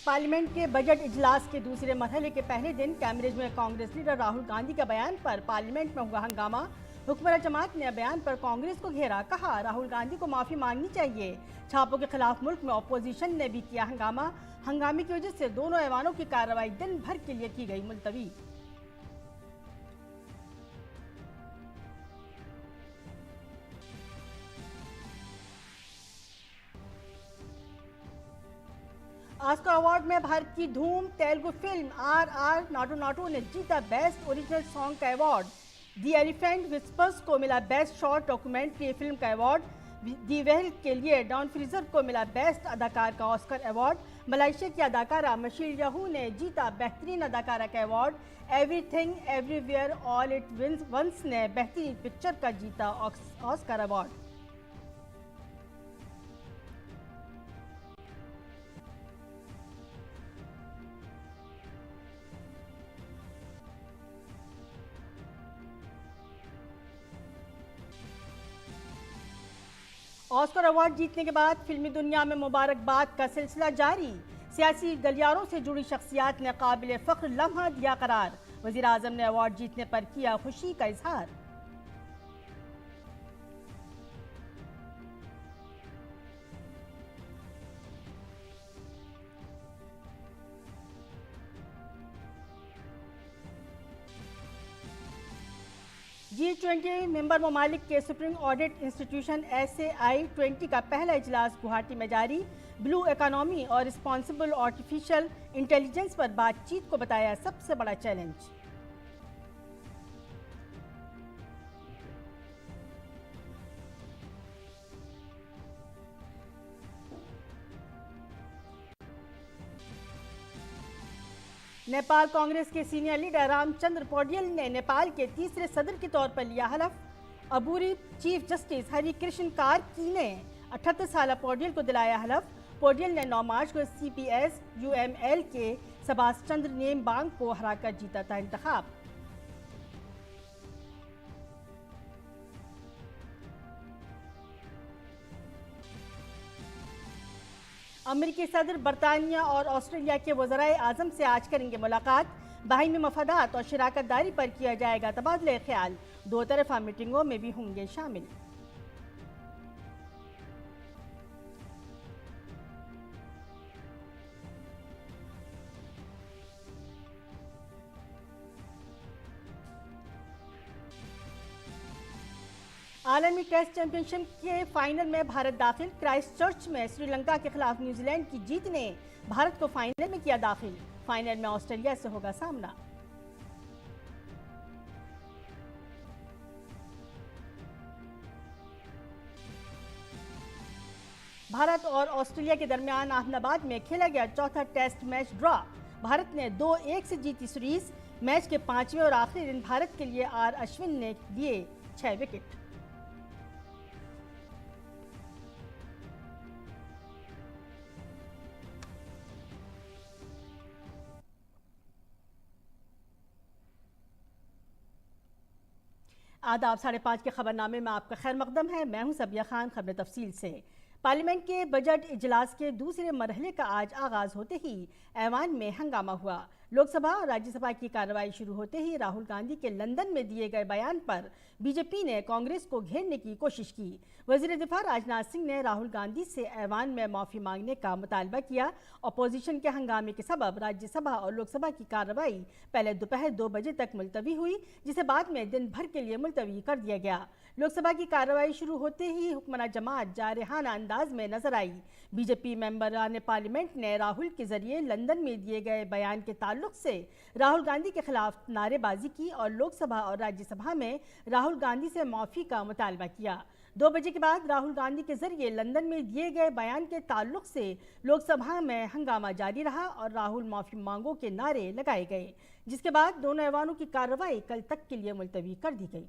Parliament के budget इजलास के दूसरे मरहले के पहले दिन कैम्ब्रिज में कांग्रेस लीडर राहुल गांधी का बयान पर पार्लियामेंट में हुआ हंगामा। हुक्मरान जमात ने बयान पर कांग्रेस को घेरा, कहा राहुल गांधी को माफी मांगनी चाहिए। छापों के खिलाफ मुल्क में अपोजिशन ने भी किया हंगामा। हंगामे की वजह से दोनों ऐवानों की कार्रवाई दिन भर के लिए की गई मुलतवी। ऑस्कर अवार्ड में भारत की धूम तेलुगु फिल्म RR नाटू नाटू ने जीता बेस्ट ओरिजिनल सॉन्ग का अवार्ड। दी एलिफेंट विस्पर्स को मिला बेस्ट शॉर्ट डॉक्यूमेंट्री फिल्म का अवार्ड। दी वेल के लिए डॉन फ्रीजर को मिला बेस्ट अदाकार का ऑस्कर अवार्ड। मलेशिया की अदाकारा मशील याहू ने जीता बेहतरीन अदाकारा का award. Everything everywhere all at once ने बेहतरीन पिक्चर का जीता ऑस्कर अवार्ड। ऑस्कर अवार्ड जीतने के बाद फिल्मी दुनिया में मुबारकबाद का सिलसिला जारी। सियासी गलियारों से जुड़ी शख्सियात ने काबिल फख्र लम्हा दिया करार। वज़ीर आज़म ने अवार्ड जीतने पर किया खुशी का इजहार। G20 मेंबर ममालिक के सुप्रीम ऑडिट इंस्टीट्यूशन SAI-20 का पहला इजलास गुवाहाटी में जारी। ब्लू इकोनॉमी और रिस्पॉन्सिबल आर्टिफिशियल इंटेलिजेंस पर बातचीत को बताया सबसे बड़ा चैलेंज। नेपाल कांग्रेस के सीनियर लीडर रामचंद्र पौडेल ने नेपाल के तीसरे सदर के तौर पर लिया हलफ। अबूरी चीफ जस्टिस हरि कृष्ण कार्की ने 78 साल पौडेल को दिलाया हलफ। पौडेल ने 9 मार्च को CPS UML के सबास चंद्र नेमबांग को हराकर जीता था इंतखाब। अमेरिकी सदर बरतानिया और ऑस्ट्रेलिया के वज़राए आज़म से आज करेंगे मुलाकात। बाहिमी मफादात और शराकत दारी पर किया जाएगा तबादले ख्याल। दो तरफा मीटिंगों में भी होंगे शामिल। आलमी टेस्ट चैंपियनशिप के फाइनल में भारत दाखिल। क्राइस्टचर्च में श्रीलंका के खिलाफ न्यूजीलैंड की जीत ने भारत को फाइनल में किया दाखिल। फाइनल में ऑस्ट्रेलिया से होगा सामना। भारत और ऑस्ट्रेलिया के दरमियान अहमदाबाद में खेला गया चौथा टेस्ट मैच ड्रॉ। भारत ने 2-1 से जीती सीरीज। मैच के 5वें और आखिरी दिन भारत के लिए R अश्विन ने लिए 6 विकेट। आदाब 5:30 के खबरनामे में आपका खैर मकदम है। मैं हूं सबिया खान। खबर तफसील से। पार्लियामेंट के बजट इजलास के दूसरे मरहले का आज आगाज होते ही ऐवान में हंगामा हुआ। लोकसभा और राज्यसभा की कार्रवाई शुरू होते ही राहुल गांधी के लंदन में दिए गए बयान पर बीजेपी ने कांग्रेस को घेरने की कोशिश की। वजीर दिफा राजनाथ सिंह ने राहुल गांधी से ऐवान में माफ़ी मांगने का मुतालबा किया। अपोजिशन के हंगामे के सबब राज्यसभा और लोकसभा की कार्रवाई पहले दोपहर 2 बजे तक मुलतवी हुई, जिसे बाद में दिन भर के लिए मुलतवी कर दिया गया। लोकसभा की कार्रवाई शुरू होते ही हुक्मरान जमात जारहाना अंदाज में नजर आई। बीजेपी मेंबरान पार्लियामेंट ने राहुल के जरिए लंदन में दिए गए बयान के ताल्लुक से राहुल गांधी के खिलाफ नारेबाजी की और लोकसभा और राज्यसभा में राहुल गांधी से माफ़ी का मुतालबा किया। 2 बजे के बाद राहुल गांधी के जरिए लंदन में दिए गए बयान के ताल्लुक से लोकसभा में हंगामा जारी रहा और राहुल माफ़ी मांगो के नारे लगाए गए, जिसके बाद दोनों ऐवानों की कार्रवाई कल तक के लिए मुलतवी कर दी गई।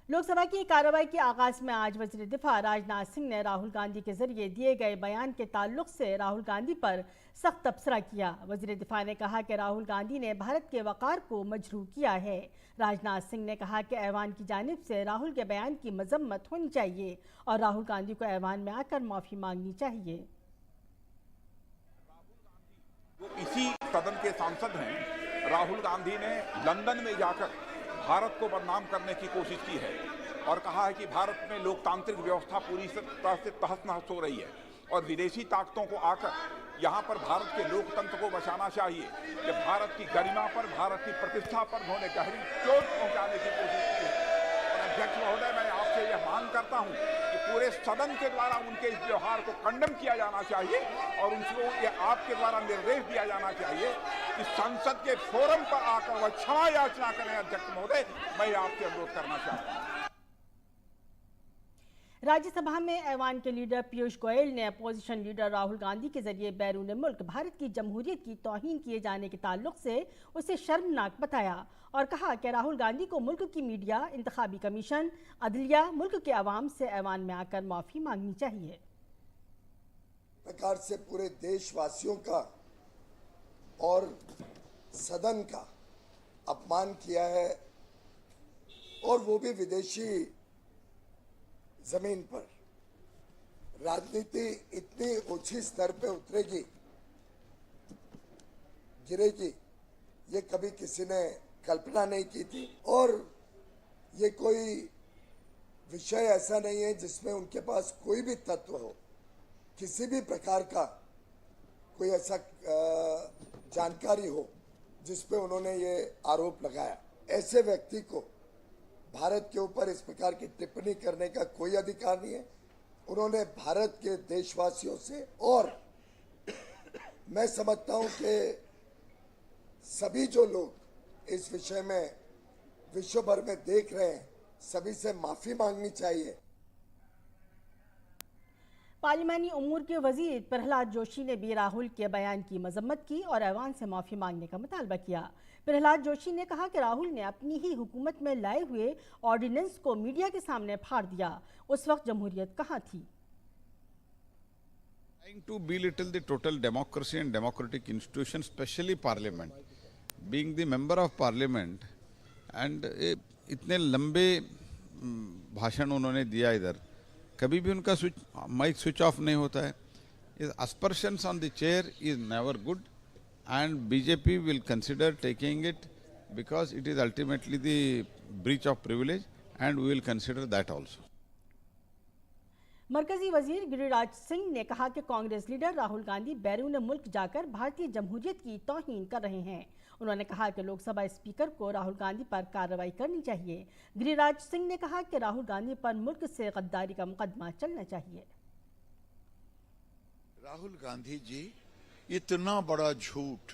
लोकसभा की कार्रवाई के आगाज में आज वज़ीर दिफा राजनाथ सिंह ने राहुल गांधी के जरिए दिए गए बयान के ताल्लुक से राहुल गांधी पर सख्त तबसरा किया। वज़ीर दिफा ने कहा कि राहुल गांधी ने भारत के वक़ार को मजरूह किया है। राजनाथ सिंह ने कहा कि ऐवान की जानिब से राहुल के बयान की मजम्मत होनी चाहिए और राहुल गांधी को ऐवान में आकर माफ़ी मांगनी चाहिए। इसी सदन के सांसद हैं, राहुल गांधी ने लंदन में जाकर भारत को बदनाम करने की कोशिश की है और कहा है कि भारत में लोकतांत्रिक व्यवस्था पूरी तरह से तहस-नहस हो रही है और विदेशी ताकतों को आकर यहाँ पर भारत के लोकतंत्र को बचाना चाहिए कि भारत की गरिमा पर, भारत की प्रतिष्ठा पर उन्होंने गहरी चोट पहुंचाने की कोशिश की है। और अध्यक्ष महोदय, मैं आपसे यह मांग करता हूं कि पूरे सदन के द्वारा उनके इस व्यवहार को खंडन किया जाना चाहिए और उनको ये आपके द्वारा निर्देश दिया जाना चाहिए कि संसद के फोरम पर आकर वह क्षमा याचना करें। अध्यक्ष महोदय, मैं आपसे अनुरोध करना चाहता हूं। राज्यसभा में ऐवान के लीडर पीयूष गोयल ने अपोजिशन लीडर राहुल गांधी के जरिए बैरून मुल्क भारत की जमहूरियत की तौहीन किए जाने के ताल्लुक से उसे शर्मनाक बताया और कहा कि राहुल गांधी को मुल्क की मीडिया, इंतखाबी कमीशन, अदलिया, मुल्क के अवाम से ऐवान में आकर माफी मांगनी चाहिए। प्रकार से पूरे देशवासियों का और सदन का अपमान किया है और वो भी विदेशी जमीन पर। राजनीति इतनी ऊंची स्तर पे उतरेगी, गिरेगी, ये कभी किसी ने कल्पना नहीं की थी और ये कोई विषय ऐसा नहीं है जिसमें उनके पास कोई भी तत्व हो, किसी भी प्रकार का कोई ऐसा जानकारी हो जिस पे उन्होंने ये आरोप लगाया। ऐसे व्यक्ति को भारत के ऊपर इस प्रकार की टिप्पणी करने का कोई अधिकार नहीं है। उन्होंने भारत के देशवासियों से और मैं समझता हूं कि सभी जो लोग इस विषय में विश्व भर में देख रहे हैं, सभी से माफी मांगनी चाहिए। पार्लिमानी उमूर के वजीर प्रहलाद जोशी ने भी राहुल के बयान की मजम्मत की और ऐवान से माफी मांगने का मुतालबा किया। प्रहलाद जोशी ने कहा कि राहुल ने अपनी ही हुकूमत में लाए हुए ऑर्डिनेंस को मीडिया के सामने फाड़ दिया। उस वक्त जमहूरियत कहाँ थी? Trying to belittle the total democracy and democratic institutions, especially parliament, being the member of parliament, and इतने लंबे भाषण उन्होंने दिया इधर, कभी भी उनका माइक स्विच ऑफ नहीं होता है। Aspersions on the chair is never good, and BJP will consider taking it because it is ultimately the breach of privilege, and we will consider that also. मरकजी वजीर गिरिराज सिंह ने कहा कि कांग्रेस लीडर राहुल गांधी बैरून मुल्क जाकर भारतीय जमहूरियत की तौहीन कर रहे हैं। उन्होंने कहा कि लोकसभा स्पीकर को राहुल गांधी पर कार्रवाई करनी चाहिए। गिरिराज सिंह ने कहा कि राहुल गांधी पर मुल्क से गद्दारी का मुकदमा चलना चाहिए। राहुल गांधी जी, इतना बड़ा झूठ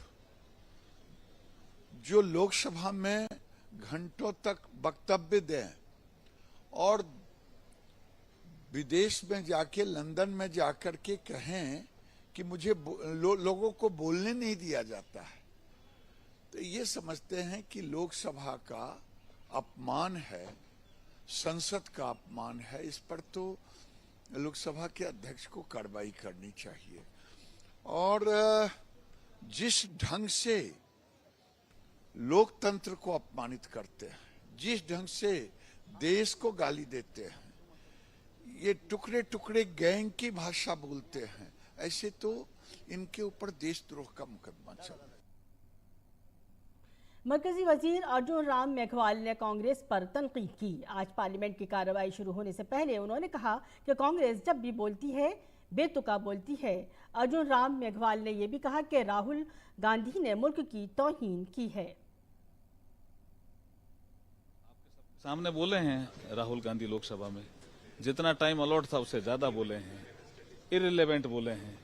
जो लोकसभा में घंटों तक वक्तव्य दें और विदेश में जाके, लंदन में जाकर के कहें कि मुझे लोगों को बोलने नहीं दिया जाता है, तो ये समझते हैं कि लोकसभा का अपमान है, संसद का अपमान है। इस पर तो लोकसभा के अध्यक्ष को कार्रवाई करनी चाहिए। और जिस ढंग से लोकतंत्र को अपमानित करते हैं, जिस ढंग से देश को गाली देते हैं, ये टुकड़े टुकड़े गैंग की भाषा बोलते हैं, ऐसे तो इनके ऊपर देशद्रोह का मुकदमा चल रहा है। मरकजी वजीर अर्जुन राम मेघवाल ने कांग्रेस पर तनकीद की। आज पार्लियामेंट की कार्रवाई शुरू होने से पहले उन्होंने कहा कि कांग्रेस जब भी बोलती है बेतुका बोलती है। अर्जुन राम मेघवाल ने यह भी कहा कि राहुल गांधी ने मुल्क की तौहीन की है। सामने बोले हैं राहुल गांधी लोकसभा में, जितना टाइम अलॉट था उससे ज्यादा बोले हैं, इररिलेवेंट बोले हैं।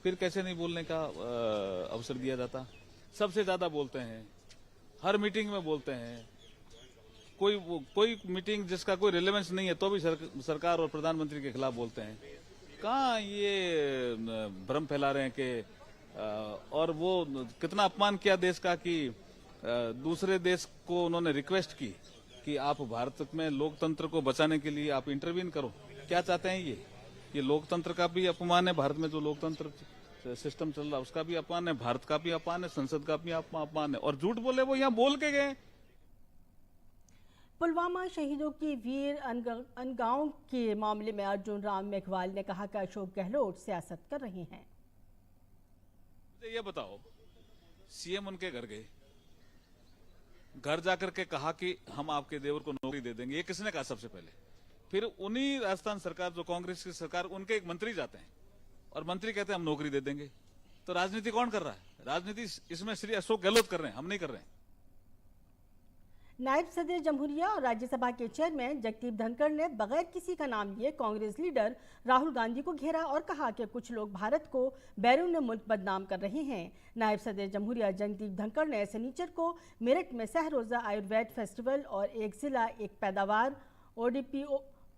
फिर कैसे नहीं बोलने का अवसर दिया जाता? सबसे ज्यादा बोलते हैं, हर मीटिंग में बोलते हैं। कोई मीटिंग जिसका कोई रिलेवेंस नहीं है तो भी सरकार और प्रधानमंत्री के खिलाफ बोलते हैं। कहाँ ये भ्रम फैला रहे हैं कि और वो कितना अपमान किया देश का कि दूसरे देश को उन्होंने रिक्वेस्ट की कि आप भारत में लोकतंत्र को बचाने के लिए आप इंटरवीन करो। क्या चाहते हैं ये लोकतंत्र का भी अपमान है, भारत में जो लोकतंत्र सिस्टम चल रहा है उसका भी अपमान है, भारत का भी अपमान है, संसद का भी अपमान है। और झूठ बोले वो यहाँ बोल के गए। पुलवामा शहीदों की वीर अनगांव के मामले में अर्जुन राम मेघवाल ने कहा कि अशोक गहलोत सियासत कर रहे हैं। मुझे ये बताओ सीएम उनके घर गए, घर जाकर के कहा कि हम आपके देवर को नौकरी दे देंगे। ये किसने कहा सबसे पहले? फिर उन्हीं राजस्थान सरकार, जो कांग्रेस की सरकार, उनके एक मंत्री जाते हैं और मंत्री कहते हैं हम नौकरी दे देंगे। तो राजनीति कौन कर रहा है? राजनीति इसमें श्री अशोक गहलोत कर रहे हैं, हम नहीं कर रहे हैं। नायब सदर जमहूरिया और राज्यसभा के चेयरमैन जगदीप धनखड़ ने बगैर किसी का नाम लिए कांग्रेस लीडर राहुल गांधी को घेरा और कहा कि कुछ लोग भारत को बैरून मुल्क बदनाम कर रहे हैं। नायब सदर जमहूरिया जगदीप धनखड़ ने शनिचर को मेरठ में सहरोजा आयुर्वेद फेस्टिवल और एक जिला एक पैदावार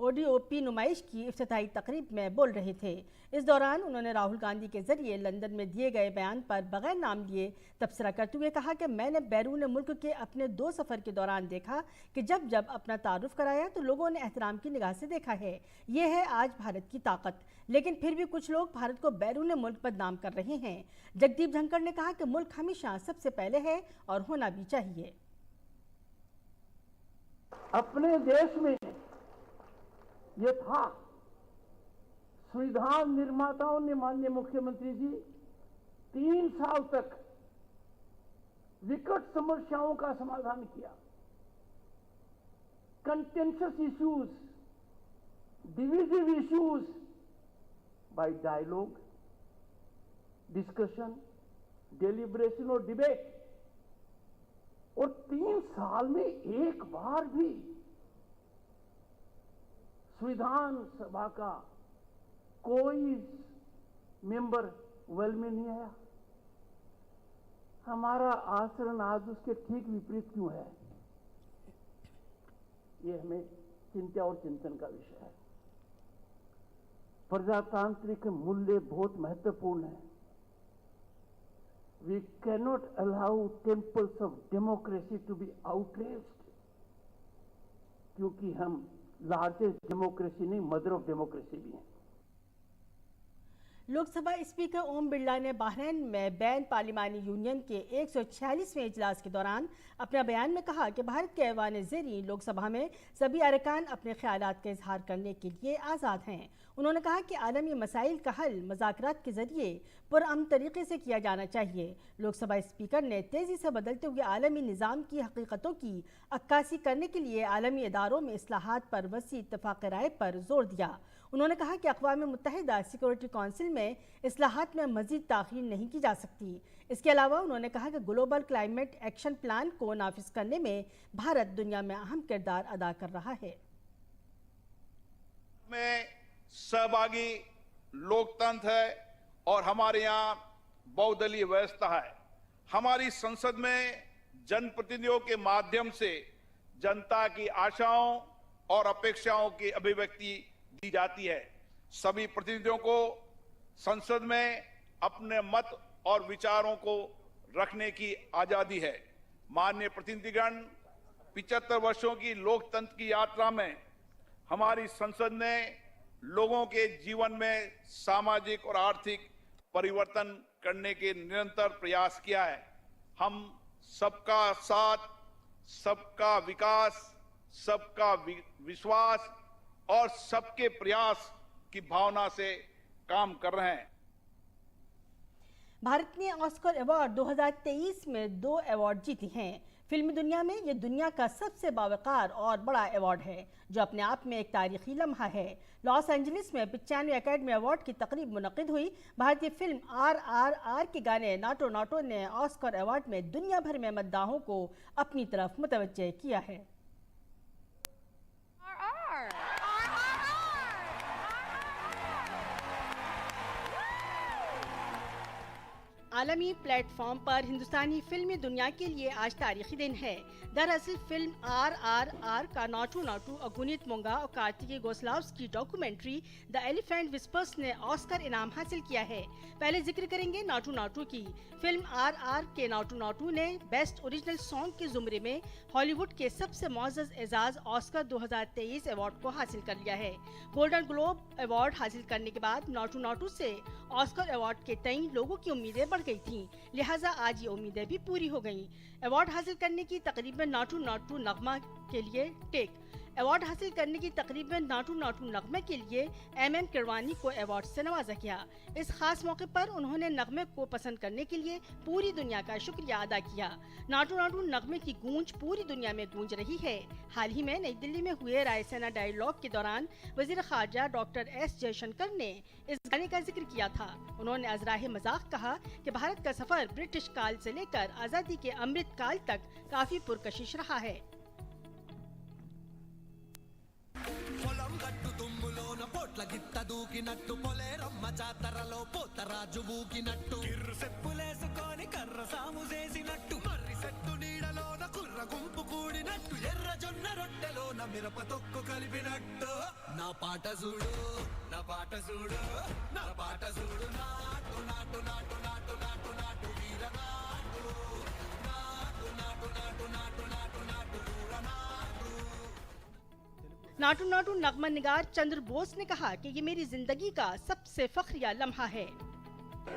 ओडीओपी नुमाइश की इफ्तिताही तकरीब में बोल रहे थे। इस दौरान उन्होंने राहुल गांधी के जरिए लंदन में दिए गए बयान पर बगैर नाम लिए तबसरा करते हुए कहा कि मैंने बैरून मुल्क के अपने 2 सफ़र के दौरान देखा कि जब जब अपना तारुफ कराया तो लोगों ने एहतराम की निगाह से देखा है। ये है आज भारत की ताकत, लेकिन फिर भी कुछ लोग भारत को बैरून मुल्क बदनाम कर रहे हैं। जगदीप धनखड़ ने कहा कि मुल्क हमेशा सबसे पहले है और होना भी चाहिए। अपने देश में ये था, संविधान निर्माताओं ने, माननीय मुख्यमंत्री जी, 3 साल तक विकट समस्याओं का समाधान किया। Contentious issues, divisive issues by dialogue, discussion, deliberation और डिबेट। और 3 साल में एक बार भी संविधान सभा का कोई मेंबर वेल में नहीं आया। हमारा आचरण आज उसके ठीक विपरीत क्यों है? ये हमें चिंता और चिंतन का विषय है। प्रजातांत्रिक मूल्य बहुत महत्वपूर्ण है। We cannot allow temples of democracy to be outraged, क्योंकि हम लार्जेस्ट डेमोक्रेसी नहीं, मदर ऑफ डेमोक्रेसी भी हैं। लोकसभा स्पीकर ओम बिरला ने बहरीन में बैन पार्लिमानी यूनियन के 146वें इजलास के दौरान अपने बयान में कहा कि भारत के ऐवान ज़ेरीं लोकसभा में सभी अरकान अपने ख्यालात का इजहार करने के लिए आज़ाद हैं। उन्होंने कहा कि आलमी मसाइल का हल मुज़ाकरात के ज़रिए पुरअमन तरीके से किया जाना चाहिए। लोकसभा स्पीकर ने तेज़ी से बदलते हुए आलमी निज़ाम की हकीकतों की अक्कासी करने के लिए आलमी इदारों में इस्लाहात पर वसी इत्तफ़ाक़ राय पर जोर दिया। उन्होंने कहा कि अक़वाम मुत्तहिदा सिक्योरिटी काउंसिल में इस्लाहात में मज़ीद ताख़ीर नहीं की जा सकती। इसके अलावा उन्होंने कहा कि ग्लोबल क्लाइमेट एक्शन प्लान को नाफिज करने में भारत दुनिया में अहम किरदार अदा कर रहा है। में सहभागी लोकतंत्र है और हमारे यहाँ बहुदलीय व्यवस्था है। हमारी संसद में जनप्रतिनिधियों के माध्यम से जनता की आशाओं और अपेक्षाओं की अभिव्यक्ति दी जाती है। सभी प्रतिनिधियों को संसद में अपने मत और विचारों को रखने की आजादी है। माननीय प्रतिनिधिगण, 75 वर्षों की लोकतंत्र की यात्रा में हमारी संसद ने लोगों के जीवन में सामाजिक और आर्थिक परिवर्तन करने के निरंतर प्रयास किया है। हम सबका साथ, सबका विकास, सबका विश्वास और सबके प्रयास की भावना से काम कर रहे हैं। भारत ने ऑस्कर अवार्ड 2023 में 2 अवार्ड जीते हैं। फिल्मी दुनिया में ये दुनिया का सबसे बावकार और बड़ा अवार्ड है, जो अपने आप में एक तारीखी लम्हा है। लॉस एंजलिस में 95वें एकेडमी अवार्ड की तकरीब मुनक़िद हुई। भारतीय फिल्म RRR के गाने नाटो नाटो ने ऑस्कर अवार्ड में दुनिया भर में मद्दाहों को अपनी तरफ मुतवज्जे किया है। आलमी प्लेटफॉर्म पर हिंदुस्तानी फिल्मी दुनिया के लिए आज तारीखी दिन है। दरअसल फिल्म RRR का नाटू नाटू अगुनीत मोंगा और Kartiki Gonsalves documentary the elephant whispers ने ऑस्कर इनाम हासिल किया है। पहले जिक्र करेंगे नाटू नाटू की। फिल्म RR के नाटू नाटू ने बेस्ट ओरिजिनल सॉन्ग के जुमरे में हॉलीवुड के सबसे मुअज़्ज़ज़ एजाज ऑस्कर 2023 अवार्ड को हासिल कर लिया है। गोल्डन ग्लोब अवार्ड हासिल करने के बाद नाटू नाटू से ऑस्कर अवार्ड के तई लोगों की उम्मीदें बढ़ गई थी, लिहाजा आज ये उम्मीदें भी पूरी हो गईं। अवार्ड हासिल करने की तकरीब में नाटू नाटू नगमा के लिए टेक अवार्ड हासिल करने की तकरीब में नाटू नाटू नगमे के लिए MM किरवानी को अवार्ड से नवाजा गया। इस खास मौके पर उन्होंने नगमे को पसंद करने के लिए पूरी दुनिया का शुक्रिया अदा किया। नाटू नाटू नगमे की गूंज पूरी दुनिया में गूंज रही है। हाल ही में नई दिल्ली में हुए रायसीना डायलॉग के दौरान वजीर खारजा डॉक्टर S जयशंकर ने इस गाने का जिक्र किया था। उन्होंने अजराहे मजाक कहा कि भारत का सफर ब्रिटिश काल से लेकर आजादी के अमृत काल तक काफी पुरकशिश रहा है। పొలం గట్టు దుమ్ములోన పోట్ల గిట్ట దూకినట్టు పొలేరమ్మ జాతరలో పోతరాజు ఊగినట్టు కిర్రు సెప్పులేసుకొని కర్ర సాము చేసినట్టు మర్రి సెట్టు నీడలోన కుర్ర గుంపు కూడినట్టు ఎర్ర జొన్న రొట్టెలోన మిరప తొక్కు కలిపినట్టు నా పాట చూడు నా పాట చూడు నా పాట చూడు నాటు నాటు నాటు నాటు నాటు నాటు వీర నాటు నాటు నాటు నాటు నాటు నాటు నాటు వీర నాటు। नाटू नाटू नगमा निगार चंद्र बोस ने कहा कि ये मेरी जिंदगी का सबसे फख्रिया लम्हा है।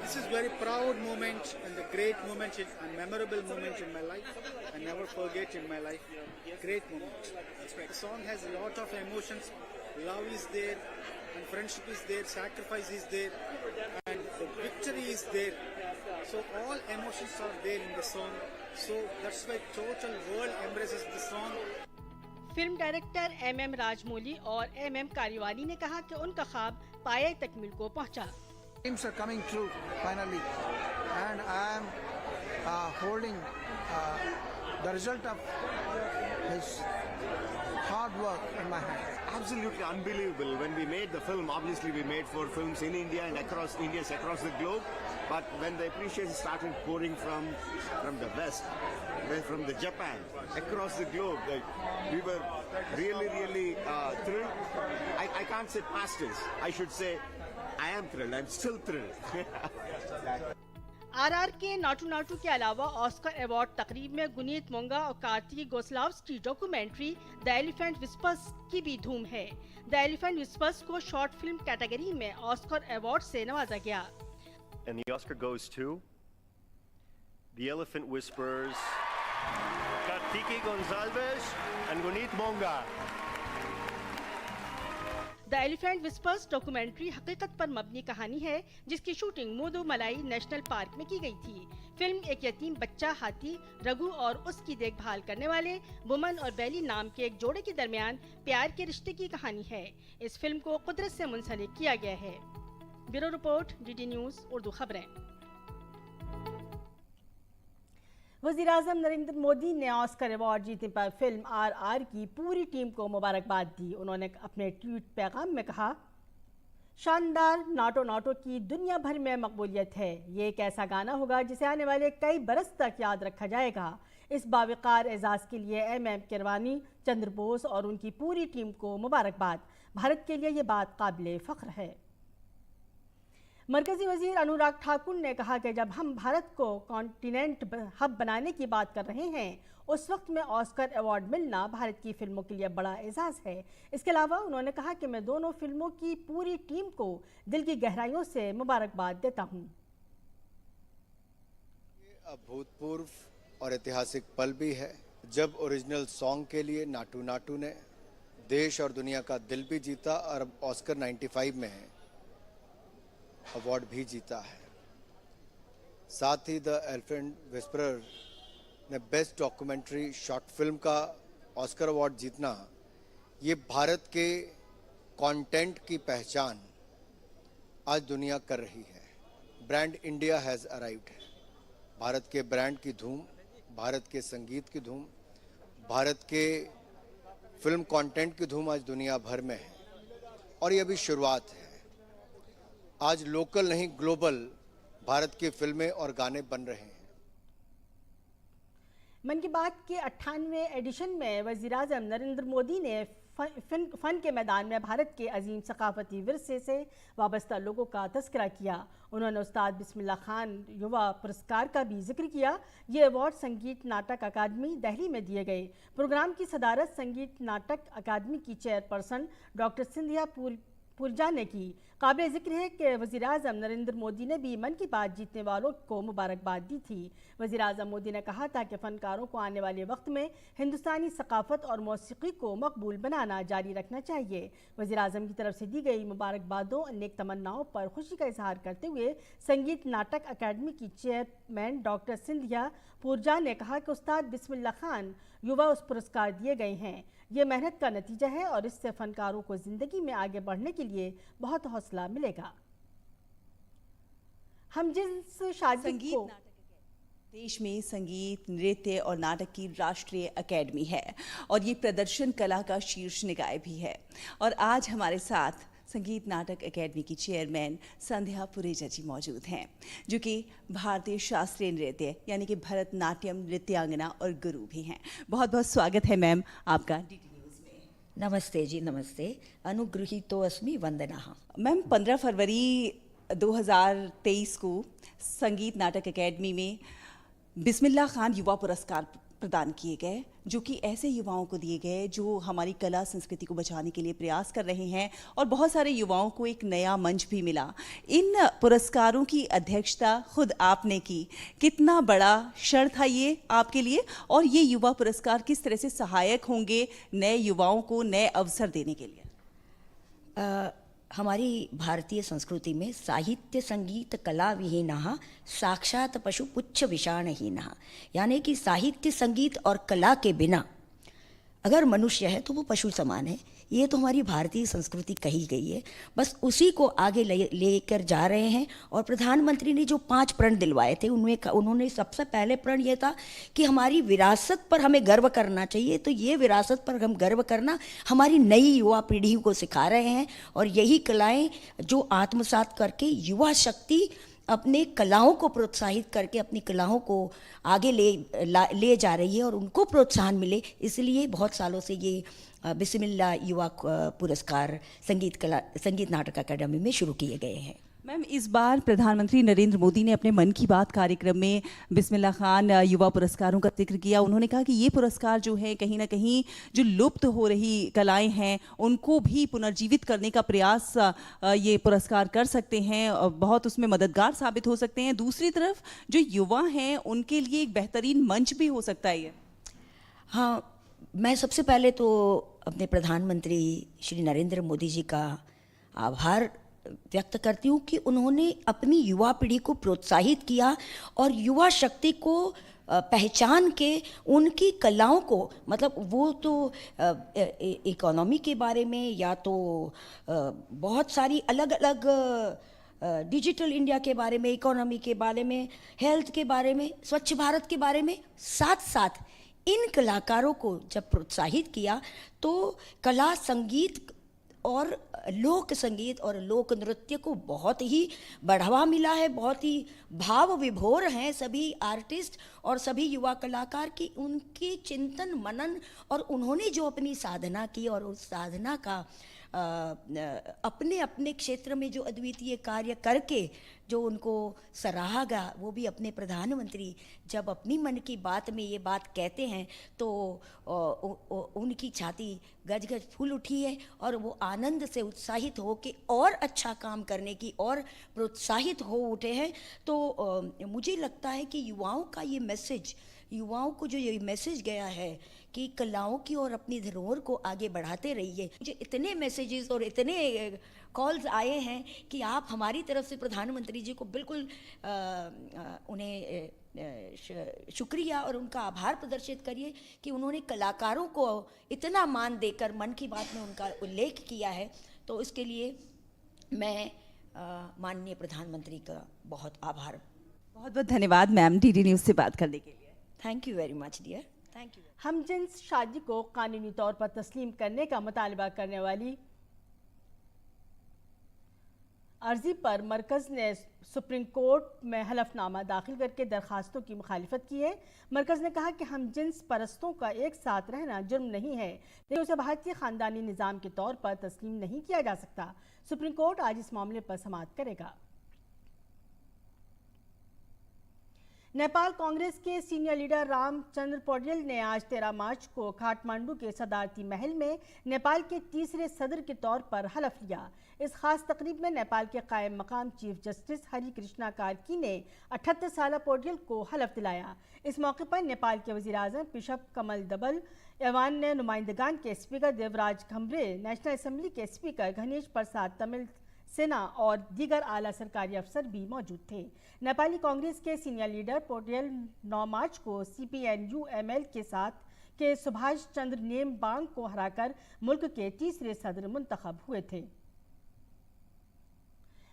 This is very proud moment and a great moment and memorable moment in my life. I never forget in my life. Great moment. The song has a lot of emotions. Love is there and friendship is there, sacrifice is there and the victory is there. So all emotions are there in the song. So that's why total world embraces the song. Film director MM Rajamouli और MM कारिवानी ने कहा कि उनका ख्वाब पाए तकमील को पहुंचा। Dreams are coming true finally, and I am holding the result of his hard work in my hand. Absolutely unbelievable. When we made the film, obviously we made 4 films in India and across the globe. But when the appreciation started pouring from the West, from the Japan, across the globe, we were really thrilled. I can't say past tense. I should say I am thrilled. I'm still thrilled. RR के नाटू नाटू के अलावा Oscar award तकरीब में गुनीत मोंगा और कार्तिक गोसलाव्स की documentary the elephant whispers की भी धूम है। द एलिफेंट विस्पर्स को शॉर्ट फिल्म कैटेगरी में ऑस्कर अवार्ड से नवाजा गया। And the Oscar goes to The Elephant Whispers, Kartiki Gonzalez and Guneet Monga. The elephant whispers documentary हकीकत पर मबनी कहानी है जिसकी शूटिंग मुदुमलाई नेशनल पार्क में की गई थी। फिल्म एक यतीम बच्चा हाथी रघु और उसकी देखभाल करने वाले बुमन और बैली नाम के एक जोड़े के दरमियान प्यार के रिश्ते की कहानी है। इस फिल्म को कुदरत से मुंसलिक किया गया है। Bureau report DD news Urdu खबरें। वज़ीर-ए-आज़म नरेंद्र मोदी ने ऑस्कर अवार्ड जीतने पर फिल्म RR की पूरी टीम को मुबारकबाद दी। उन्होंने अपने ट्वीट पैगाम में कहा, शानदार नाटो नाटो की दुनिया भर में मकबूलियत है। ये एक ऐसा गाना होगा जिसे आने वाले कई बरस तक याद रखा जाएगा। इस बावकार एजाज़ के लिए MM किरवानी, चंद्र बोस और उनकी पूरी टीम को मुबारकबाद। भारत के लिए ये बात काबिल फ़ख्र है। मरकजी वजीर अनुराग ठाकुर ने कहा कि जब हम भारत को कॉन्टिनेंट हब बनाने की बात कर रहे हैं उस वक्त में ऑस्कर अवार्ड मिलना भारत की फिल्मों के लिए बड़ा एजाज़ है। इसके अलावा उन्होंने कहा कि मैं दोनों फिल्मों की पूरी टीम को दिल की गहराइयों से मुबारकबाद देता हूं। अभूतपूर्व और ऐतिहासिक पल भी है जब ओरिजिनल सॉन्ग के लिए नाटू नाटू ने देश और दुनिया का दिल भी जीता और अब ऑस्कर 95 में है अवार्ड भी जीता है। साथ ही द एलिफेंट विस्परर ने बेस्ट डॉक्यूमेंट्री शॉर्ट फिल्म का ऑस्कर अवार्ड जीतना, ये भारत के कंटेंट की पहचान आज दुनिया कर रही है। ब्रांड इंडिया हैज़ अराइव्ड है। भारत के ब्रांड की धूम, भारत के संगीत की धूम, भारत के फिल्म कंटेंट की धूम आज दुनिया भर में है और ये अभी शुरुआत है। आज लोकल नहीं ग्लोबल भारत की फिल्में और गाने बन रहे हैं। मन की बात के 98वें एडिशन में वज़ीर-ए-आज़म नरेंद्र मोदी ने फ़न के मैदान में भारत के अजीम सकाफती विरसे से वाबस्ता लोगों का तज़किरा किया। उन्होंने उस्ताद बिस्मिल्लाह खान युवा पुरस्कार का भी जिक्र किया। ये अवार्ड संगीत नाटक अकादमी दिल्ली में दिए गए। प्रोग्राम की सदारत संगीत नाटक अकादमी की चेयरपर्सन डॉक्टर सिंधिया पुरजा ने की। काबिल जिक्र है कि वज़ीर-ए-आज़म नरेंद्र मोदी ने भी मन की बात जीतने वालों को मुबारकबाद दी थी। वज़ीर-ए-आज़म मोदी ने कहा था कि फ़नकारों को आने वाले वक्त में हिंदुस्तानी सकाफ़त और मौसीकी को मकबूल बनाना जारी रखना चाहिए। वज़ीर-ए-आज़म की तरफ से दी गई मुबारकबादों और नेक तमन्नाओं पर खुशी का इजहार करते हुए संगीत नाटक अकेडमी की चेयरमैन डॉक्टर सिंधिया पुरजा ने कहा कि उस्ताद बिस्मिल्लाह खान युवा उस पुरस्कार दिए गए हैं। ये मेहनत का नतीजा है और इससे फनकारों को जिंदगी में आगे बढ़ने के लिए बहुत हौसला मिलेगा। हम जिस शादी को देश में संगीत, नृत्य और नाटक की राष्ट्रीय अकेडमी है और ये प्रदर्शन कला का शीर्ष निकाय भी है। और आज हमारे साथ संगीत नाटक अकेडमी की चेयरमैन संध्या पुरेजा जी मौजूद हैं, जो कि भारतीय शास्त्रीय नृत्य यानी कि भरतनाट्यम नृत्यांगना और गुरु भी हैं। बहुत बहुत स्वागत है मैम आपका डीटी न्यूज़ में। नमस्ते जी, नमस्ते। अनुगृहीतो अस्मि वंदनाः। मैम 15 फरवरी 2023 को संगीत नाटक अकेडमी में बिस्मिल्लाह खान युवा पुरस्कार प्रदान किए गए, जो कि ऐसे युवाओं को दिए गए जो हमारी कला संस्कृति को बचाने के लिए प्रयास कर रहे हैं और बहुत सारे युवाओं को एक नया मंच भी मिला। इन पुरस्कारों की अध्यक्षता खुद आपने की। कितना बड़ा क्षण था ये आपके लिए, और ये युवा पुरस्कार किस तरह से सहायक होंगे नए युवाओं को नए अवसर देने के लिए? हमारी भारतीय संस्कृति में साहित्य संगीत कला विहीनः साक्षात पशु पुच्छ विषाणहीनः, यानी कि साहित्य संगीत और कला के बिना अगर मनुष्य है तो वो पशु समान है। ये तो हमारी भारतीय संस्कृति कही गई है, बस उसी को आगे लेकर जा रहे हैं। और प्रधानमंत्री ने जो 5 प्रण दिलवाए थे उन्होंने सबसे पहले प्रण ये था कि हमारी विरासत पर हमें गर्व करना चाहिए। तो ये विरासत पर हम गर्व करना हमारी नई युवा पीढ़ी को सिखा रहे हैं, और यही कलाएं जो आत्मसात करके युवा शक्ति अपने कलाओं को प्रोत्साहित करके अपनी कलाओं को आगे ले जा रही है और उनको प्रोत्साहन मिले। इसलिए बहुत सालों से ये बिस्मिल्लाह युवा पुरस्कार संगीत नाटक अकेडमी में शुरू किए गए हैं। मैम, इस बार प्रधानमंत्री नरेंद्र मोदी ने अपने मन की बात कार्यक्रम में बिस्मिल्लाह खान युवा पुरस्कारों का जिक्र किया। उन्होंने कहा कि ये पुरस्कार जो है कहीं ना कहीं जो लुप्त हो रही कलाएं हैं उनको भी पुनर्जीवित करने का प्रयास ये पुरस्कार कर सकते हैं और बहुत उसमें मददगार साबित हो सकते हैं। दूसरी तरफ जो युवा हैं उनके लिए एक बेहतरीन मंच भी हो सकता है ये। हाँ, मैं सबसे पहले तो अपने प्रधानमंत्री श्री नरेंद्र मोदी जी का आभार व्यक्त करती हूँ कि उन्होंने अपनी युवा पीढ़ी को प्रोत्साहित किया और युवा शक्ति को पहचान के उनकी कलाओं को, मतलब वो तो इकोनॉमी के बारे में या तो बहुत सारी अलग अलग डिजिटल इंडिया के बारे में, इकोनॉमी के बारे में, हेल्थ के बारे में, स्वच्छ भारत के बारे में, साथ साथ इन कलाकारों को जब प्रोत्साहित किया तो कला, संगीत और लोक संगीत और लोक नृत्य को बहुत ही बढ़ावा मिला है। बहुत ही भाव विभोर हैं सभी आर्टिस्ट और सभी युवा कलाकार की उनकी चिंतन मनन, और उन्होंने जो अपनी साधना की और उस साधना का अपने अपने क्षेत्र में जो अद्वितीय कार्य करके जो उनको सराहा गया, वो भी अपने प्रधानमंत्री जब अपनी मन की बात में ये बात कहते हैं तो उनकी छाती गज गज फूल उठी है और वो आनंद से उत्साहित हो के और अच्छा काम करने की और प्रोत्साहित हो उठे हैं। तो मुझे लगता है कि युवाओं का ये मैसेज, युवाओं को जो ये मैसेज गया है कि कलाओं की और अपनी धरोहर को आगे बढ़ाते रहिए। मुझे इतने मैसेजेस और इतने कॉल्स आए हैं कि आप हमारी तरफ से प्रधानमंत्री जी को बिल्कुल उन्हें शुक्रिया और उनका आभार प्रदर्शित करिए कि उन्होंने कलाकारों को इतना मान देकर मन की बात में उनका उल्लेख किया है। तो इसके लिए मैं माननीय प्रधानमंत्री का बहुत आभार, बहुत बहुत धन्यवाद मैम डीडी न्यूज़ से बात करने के लिए। Thank you very much dear, thank you. हम जिन्स शादी को कानूनी तौर पर तस्लीम करने का मुतालबा करने वाली अर्जी पर मरकज़ ने सुप्रीम कोर्ट में हलफनामा दाखिल करके दरखास्तों की मुखालिफत की है। मरकज़ ने कहा कि हम जिन्स परस्तों का एक साथ रहना जुर्म नहीं है, लेकिन उसे भारतीय ख़ानदानी निज़ाम के तौर पर तस्लीम नहीं किया जा सकता। सुप्रीम कोर्ट आज इस मामले पर समाअत करेगा। नेपाल कांग्रेस के सीनियर लीडर रामचंद्र पौडेल ने आज 13 मार्च को काठमांडू के सदारती महल में नेपाल के तीसरे सदर के तौर पर हलफ लिया। इस खास तकरीब में नेपाल के कायम मकाम चीफ जस्टिस हरि कृष्णा कार्की ने 78 साला पौडेल को हलफ दिलाया। इस मौके पर नेपाल के वज़ीर-ए-आज़म बिशप कमल दबल, ऐवान नुमाइंदगान के स्पीकर देवराज खम्बरे, नेशनल असेंबली के स्पीकर गणेश प्रसाद तमिल सेना और दीगर आला सरकारी अफसर भी मौजूद थे। नेपाली कांग्रेस के सीनियर लीडर पौडेल 9 मार्च को CPNU-ML के साथ के सुभाष चंद्र नेमबांग को हराकर मुल्क के तीसरे सदर मुंतखब हुए थे।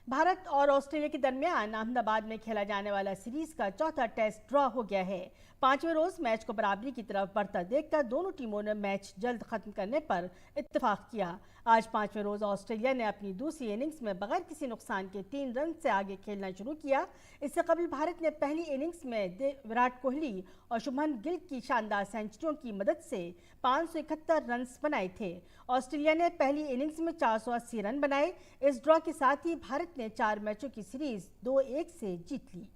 भारत और ऑस्ट्रेलिया के दरमियान अहमदाबाद में खेला जाने वाला सीरीज का चौथा टेस्ट ड्रॉ हो गया है। 5वें रोज मैच को बराबरी की तरफ बढ़ता देखकर दोनों टीमों ने मैच जल्द खत्म करने पर इत्तेफाक किया। आज 5वें रोज ऑस्ट्रेलिया ने अपनी दूसरी इनिंग्स में बगैर किसी नुकसान के 3 रन से आगे खेलना शुरू किया। इससे कबल भारत ने पहली इनिंग्स में विराट कोहली और शुभमन गिल की शानदार सेंचुरियों की मदद से 571 रन बनाए थे। ऑस्ट्रेलिया ने पहली इनिंग्स में 480 रन बनाए। इस ड्रॉ के साथ ही भारत ने 4 मैचों की सीरीज 2-1 से जीत ली।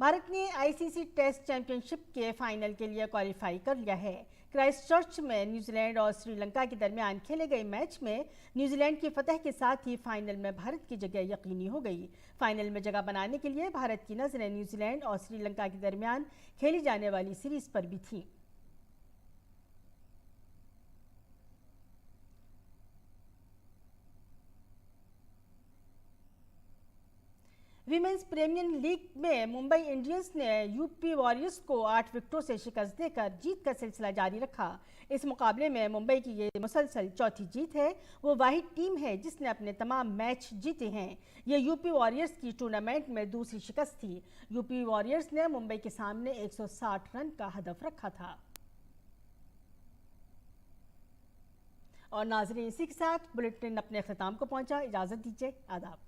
भारत ने ICC टेस्ट चैंपियनशिप के फाइनल के लिए क्वालिफाई कर लिया है। क्राइस्टचर्च में न्यूजीलैंड और श्रीलंका के दरमियान खेले गए मैच में न्यूजीलैंड की फतह के साथ ही फाइनल में भारत की जगह यकीनी हो गई। फाइनल में जगह बनाने के लिए भारत की नजरें न्यूजीलैंड और श्रीलंका के दरमियान खेली जाने वाली सीरीज पर भी थी। विमेंस प्रीमियर लीग में मुंबई इंडियंस ने यूपी वॉरियर्स को 8 विकेटों से शिकस्त देकर जीत का सिलसिला जारी रखा। इस मुकाबले में मुंबई की ये मुसलसल चौथी जीत है। वो वाहिद टीम है जिसने अपने तमाम मैच जीते हैं। ये यूपी वॉरियर्स की टूर्नामेंट में दूसरी शिकस्त थी। यूपी वॉरियर्स ने मुंबई के सामने 160 रन का हदफ रखा था। और नाजरीन, इसी के साथ बुलेटिन अपने अख्ताम को पहुंचा। इजाजत दीजिए। आदाब।